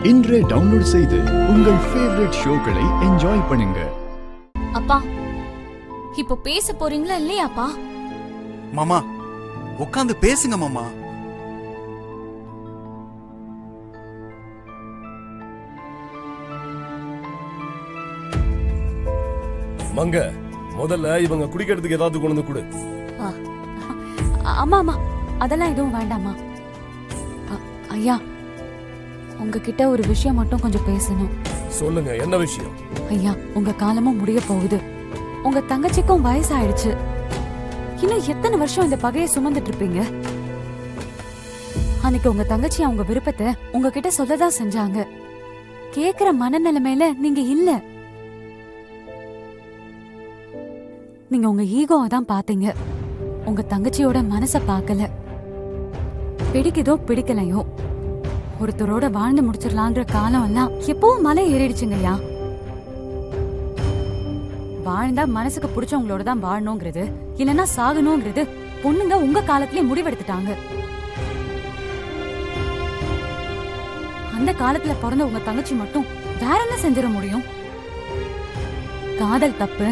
இன்றே டவுன்லோட் செய்து உங்கள் ஃபேவரட் ஷோக்களை என்ஜாய் பண்ணுங்க. அப்பா, இப்போ பேச போறீங்களா இல்லையாப்பா? மாமா உட்காந்து பேசுங்க மாமா. மங்க, முதல்ல இவங்க குடிக்கிறதுக்கு ஏதாவது கொண்டு வந்து கொடு. அம்மா அம்மா, அதெல்லாம் எதுவும் வேண்டாமா. ஐயா, உங்ககிட்ட ஒரு விஷயம் மட்டும் கொஞ்சம் பேசணும். சொல்லுங்க, என்ன விஷயம்? ஐயா, உங்க காலமும் முடிய போகுது. உங்க தங்கச்சிக்கும் வயசாயிடுச்சு. இன்னும் எத்தனை வருஷம் இந்த பகையை சுமந்துட்டு இருப்பீங்க? அன்னைக்கு உங்க தங்கச்சி அவங்க விருப்பத்தை உங்ககிட்ட சொல்லதான் செஞ்சாங்க. கேக்குற மனநிலைமையில நீங்க இல்ல. நீங்க உங்க ஈகோவை தான் பாத்தீங்க. உங்க தங்கச்சியோட மனச பாக்கல. பிடிக்குதோ பிடிக்கலையோ, ஒருத்தரோட வாழ்ந்து முடிச்சிடலான்ற காலம் எல்லாம் எப்பவும் மலை ஏறிடுச்சுங்கய்யா. வாழ்ந்தா மனசுக்கு பிடிச்சவங்களோட தான் வாழணுங்கிறது, இல்லைன்னா சாகணுங்கிறது பொண்ணுங்க உங்க காலத்திலே முடிவெடுத்துட்டாங்க. அந்த காலத்துல பிறந்த உங்க தங்கச்சி மட்டும் வேற என்ன செஞ்சிட முடியும்? காதல் தப்பு,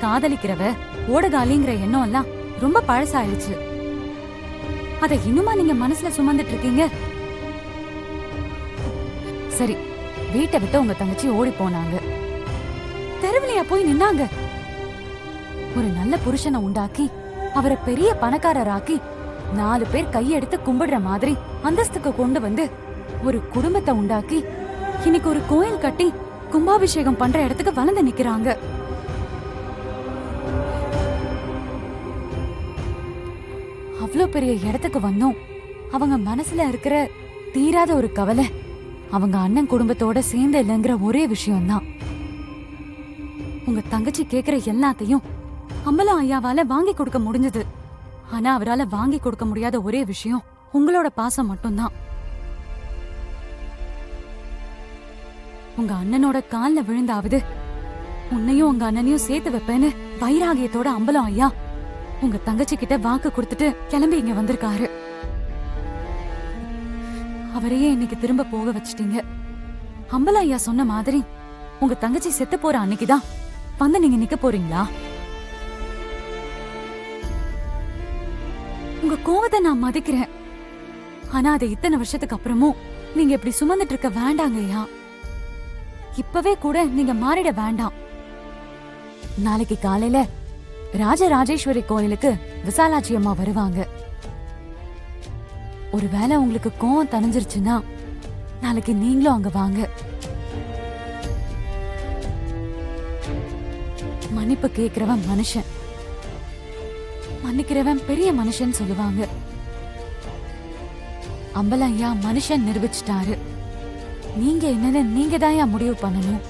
காதலிக்கிறவ ஓடகாலிங்கிற எண்ணம் எல்லாம் ரொம்ப பழசாயிடுச்சு. அத இன்னுமா நீங்க மனசுல சுமந்துட்டு இருக்கீங்க? சரி, வீட்டை விட்டு உங்க தங்கச்சி ஓடி போனாங்க. தெருவிலையா போய் நின்னாங்க? ஒரு நல்ல புருஷனை உண்டாக்கி அவரை பெரிய பணக்காரராக்கி 4 பேர் கையெடுத்து கும்பிடுற மாதிரி அந்தஸ்துக்கு கொண்டு வந்து ஒரு குடும்பத்தை உண்டாக்கி இன்னைக்கு ஒரு கோயில் கட்டி கும்பாபிஷேகம் பண்ற இடத்துக்கு வளர்ந்து நிக்கிறாங்க. அவ்வளோ பெரிய இடத்துக்கு வந்தோம். அவங்க மனசுல இருக்கிற தீராத ஒரு கவலை அவங்க அண்ணன் குடும்பத்தோட சேர்ந்து இல்லைங்கிற ஒரே விஷயம்தான். உங்க தங்கச்சி கேக்குற எல்லாத்தையும் அம்பலம் ஐயாவால வாங்கி கொடுக்க முடிஞ்சது. ஆனா அவரால வாங்கி கொடுக்க முடியாத ஒரே விஷயம் உங்களோட பாசம் மட்டும்தான். உங்க அண்ணனோட கால்ல விழுந்தாவது உன்னையும் உங்க அண்ணனையும் சேர்த்து வைப்பேன்னு வைராகியத்தோட அம்பலம் ஐயா உங்க தங்கச்சி கிட்ட வாக்கு கொடுத்துட்டு கிளம்பி இங்க வந்திருக்காரு. அவரையே இன்னைக்கு திரும்ப போக வச்சிட்டீங்க. அம்பல ஐயா சொன்ன மாதிரி உங்க தங்கச்சி செத்து போற அன்னைக்குதான் வந்து நீங்க நிக்க போறீங்களா? உங்க கோவத்தை நான் மதிக்கிறேன். ஆனா அதை இத்தனை வருஷத்துக்கு அப்புறமும் நீங்க இப்படி சுமந்துட்டு இருக்க வேண்டாங்க ஐயா. இப்பவே கூட நீங்க மாறிட வேண்டாம். நாளைக்கு காலையில ராஜராஜேஸ்வரி கோயிலுக்கு விசாலாட்சி அம்மா வருவாங்க. ஒருவேளை உங்களுக்கு கோவம் தணிஞ்சிருச்சுன்னா நாளைக்கு நீங்களும் அங்க வாங்க. மன்னிப்பு கேக்குறவன் மனுஷன், மன்னிக்கிறவன் பெரிய மனுஷன் சொல்லுவாங்க. அம்பலையா மனுஷன் நிரூபிச்சிட்டாரு. நீங்க என்னன்னு நீங்க தான் முடிவு பண்ணணும்.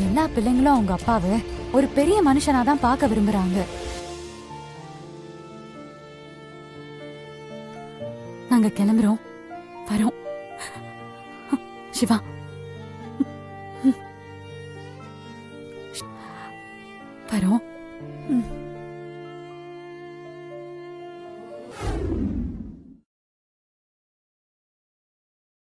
எல்லா பிள்ளைங்களும் அவங்க அப்பாவை ஒரு பெரிய மனுஷனாதான் பார்க்க விரும்புறாங்க. நாங்க கிளம்புறோம், வரோம். சிவா, வரோம்.